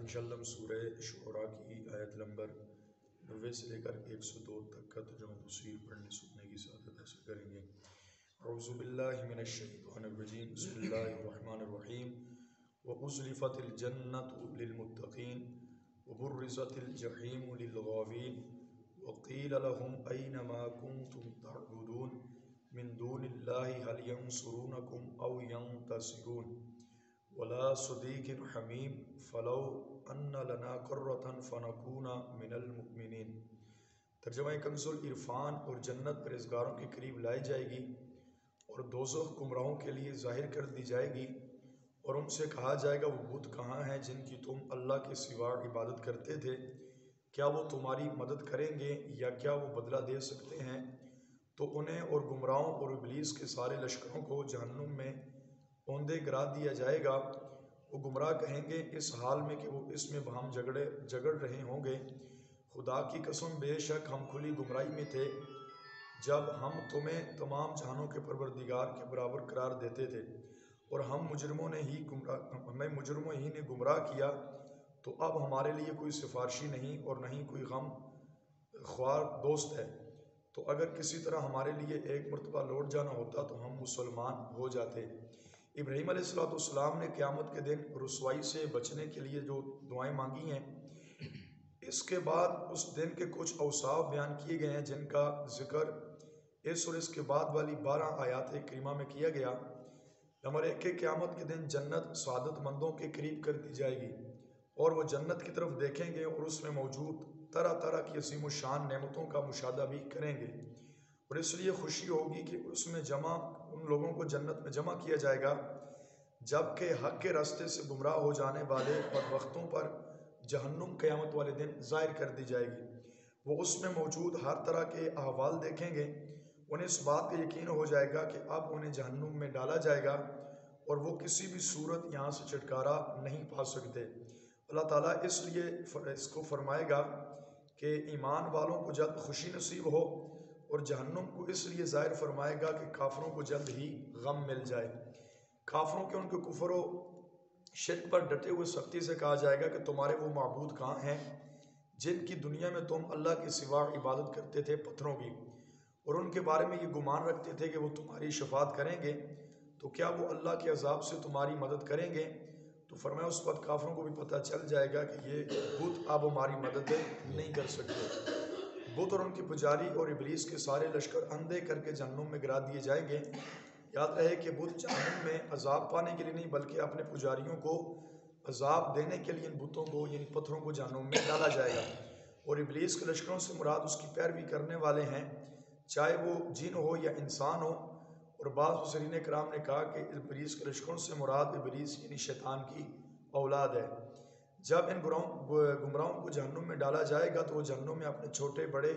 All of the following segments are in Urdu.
انشاءاللہ ہم سورہ شعراء کی آیت نمبر 90 سے لے کر 102 تک کا ترجمہ تفسیر پڑھنے سننے کی سعادت حاصل کریں گے۔ اعوذ باللہ من الشیطان الرجیم، بسم اللہ الرحمن الرحیم۔ وَأُزْلِفَتِ الْجَنَّةُ لِلْمُتَّقِينَ وَبُرِّزَتِ الْجَحِيمُ لِلْغَاوِينَ وَقِيلَ لَهُمْ أَيْنَ مَا كُنْتُمْ تَعْبُدُونَ مِن دُونِ اللَّهِ هَلْ يَنْصُرُونَكُمْ أَوْ يَنْتَصِرُونَ وَلَا صَدِيقٍ حَمِيمٍ فَلَوْ أَنَّ لَنَا كَرَّةً فَنَكُونَ مِنَ الْمُؤْمِنِينَ۔ ترجمہ کنز العرفان۔ اور جنت پرہیزگاروں کے قریب لائی جائے گی اور دوزخ گمراہوں کے لیے ظاہر کر دی جائے گی، اور ان سے کہا جائے گا وہ بت کہاں ہیں جن کی تم اللہ کے سوا عبادت کرتے تھے؟ کیا وہ تمہاری مدد کریں گے یا کیا وہ بدلہ دے سکتے ہیں؟ تو انہیں اور گمراہوں اور ابلیس کے سارے لشکروں کو جہنم میں اوندے گرا دیا جائے گا۔ وہ گمراہ کہیں گے اس حال میں کہ وہ اس میں باہم جھگڑ رہے ہوں گے، خدا کی قسم بے شک ہم کھلی گمراہی میں تھے جب ہم تمہیں تمام جہانوں کے پروردگار کے برابر قرار دیتے تھے، اور ہمیں مجرموں ہی نے گمراہ کیا، تو اب ہمارے لیے کوئی سفارشی نہیں اور نہ ہی کوئی غم خوار دوست ہے۔ تو اگر کسی طرح ہمارے لیے ایک مرتبہ لوٹ جانا ہوتا تو ہم مسلمان ہو جاتے۔ ابراہیم علیہ السلام نے قیامت کے دن رسوائی سے بچنے کے لیے جو دعائیں مانگی ہیں، اس کے بعد اس دن کے کچھ اوصاف بیان کیے گئے ہیں جن کا ذکر اس اور اس کے بعد والی 12 آیات کریمہ میں کیا گیا۔ نمبر 1 کہ قیامت کے دن جنت سعادت مندوں کے قریب کر دی جائے گی، اور وہ جنت کی طرف دیکھیں گے اور اس میں موجود طرح طرح کی عظیم و شان نعمتوں کا مشاہدہ بھی کریں گے، اور اس لیے خوشی ہوگی کہ اس میں ان لوگوں کو جنت میں جمع کیا جائے گا، جبکہ حق کے راستے سے گمراہ ہو جانے والے بدبختوں پر جہنم قیامت والے دن ظاہر کر دی جائے گی۔ وہ اس میں موجود ہر طرح کے احوال دیکھیں گے، انہیں اس بات کا یقین ہو جائے گا کہ اب انہیں جہنم میں ڈالا جائے گا اور وہ کسی بھی صورت یہاں سے چھٹکارا نہیں پا سکتے۔ اللہ تعالیٰ اس لیے اس کو فرمائے گا کہ ایمان والوں کو جلد خوشی نصیب ہو، اور جہنم کو اس لیے ظاہر فرمائے گا کہ کافروں کو جلد ہی غم مل جائے۔ کافروں کے ان کے کفر و شرک پر ڈٹے ہوئے سختی سے کہا جائے گا کہ تمہارے وہ معبود کہاں ہیں جن کی دنیا میں تم اللہ کے سوا عبادت کرتے تھے پتھروں کی، اور ان کے بارے میں یہ گمان رکھتے تھے کہ وہ تمہاری شفاعت کریں گے، تو کیا وہ اللہ کے عذاب سے تمہاری مدد کریں گے؟ تو فرمایا اس وقت کافروں کو بھی پتہ چل جائے گا کہ یہ بت اب ہماری مدد نہیں کر سکتے۔ بت اور ان کے پجاری اور ابلیس کے سارے لشکر اندھے کر کے جہنم میں گرا دیے جائیں گے۔ یاد رہے کہ بت جہنم میں عذاب پانے کے لیے نہیں بلکہ اپنے پجاریوں کو عذاب دینے کے لیے ان بتوں کو یعنی پتھروں کو جہنم میں ڈالا جائے گا، اور ابلیس کے لشکروں سے مراد اس کی پیروی کرنے والے ہیں، چاہے وہ جن ہو یا انسان ہو، اور بعض مفسرین کرام نے کہا کہ ابلیس کے لشکروں سے مراد ابلیس یعنی شیطان کی اولاد ہے۔ جب ان گمراہوں کو جہنم میں ڈالا جائے گا تو وہ جہنم میں اپنے چھوٹے بڑے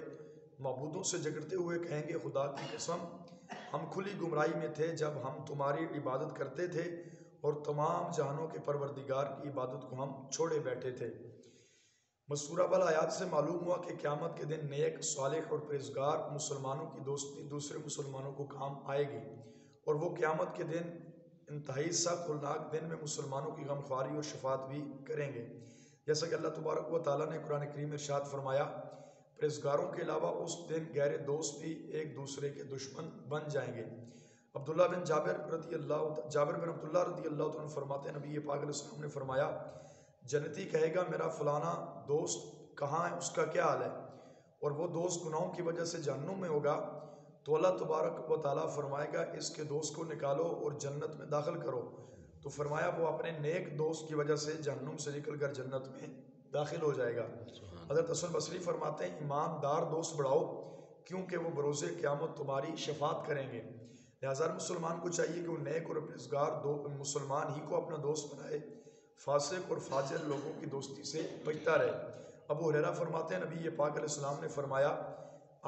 معبودوں سے جھگڑتے ہوئے کہیں گے خدا کی قسم ہم کھلی گمراہی میں تھے جب ہم تمہاری عبادت کرتے تھے اور تمام جہانوں کے پروردگار کی عبادت کو ہم چھوڑے بیٹھے تھے۔ مذکورہ بل آیات سے معلوم ہوا کہ قیامت کے دن نیک صالح اور پرہیزگار مسلمانوں کی دوستی دوسرے مسلمانوں کو کام آئے گی، اور وہ قیامت کے دن انتہائی سخت ہولناک دن میں مسلمانوں کی غمخواری اور شفاعت بھی کریں گے، جیسا کہ اللہ تبارک و تعالیٰ نے قرآن کریم میں ارشاد فرمایا پرہیزگاروں کے علاوہ اس دن غیر دوست بھی ایک دوسرے کے دشمن بن جائیں گے۔ جابر بن عبداللہ رضی اللہ عنہ فرماتے ہیں نبی پاک علیہ السلام نے فرمایا جنتی کہے گا میرا فلانا دوست کہاں ہے، اس کا کیا حال ہے، اور وہ دوست گناہوں کی وجہ سے جہنم میں ہوگا، تو اللہ تبارک و تعالیٰ فرمائے گا اس کے دوست کو نکالو اور جنت میں داخل کرو، تو فرمایا وہ اپنے نیک دوست کی وجہ سے جہنم سے نکل کر جنت میں داخل ہو جائے گا۔ حضرت حسن بصری فرماتے ہیں ایماندار دوست بڑھاؤ کیونکہ وہ بروز قیامت تمہاری شفاعت کریں گے۔ لہذا مسلمان کو چاہیے کہ وہ نیک اور پرہیزگار مسلمان ہی کو اپنا دوست بنائے، فاسق اور فاجر لوگوں کی دوستی سے بچتا رہے۔ ابو ہریرہ فرماتے ہیں نبی پاک علیہ السلام نے فرمایا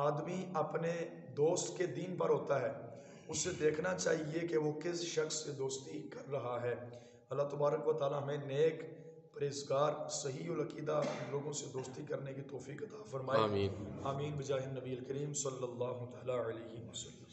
آدمی اپنے دوست کے دین پر ہوتا ہے، اسے دیکھنا چاہیے کہ وہ کس شخص سے دوستی کر رہا ہے۔ اللہ تبارک و تعالی ہمیں نیک پرہیزگار صحیح العقیدہ لوگوں سے دوستی کرنے کی توفیق عطا فرمائے۔ آمین بجاہ النبی الکریم صلی اللہ تعالی علیہ وسلم۔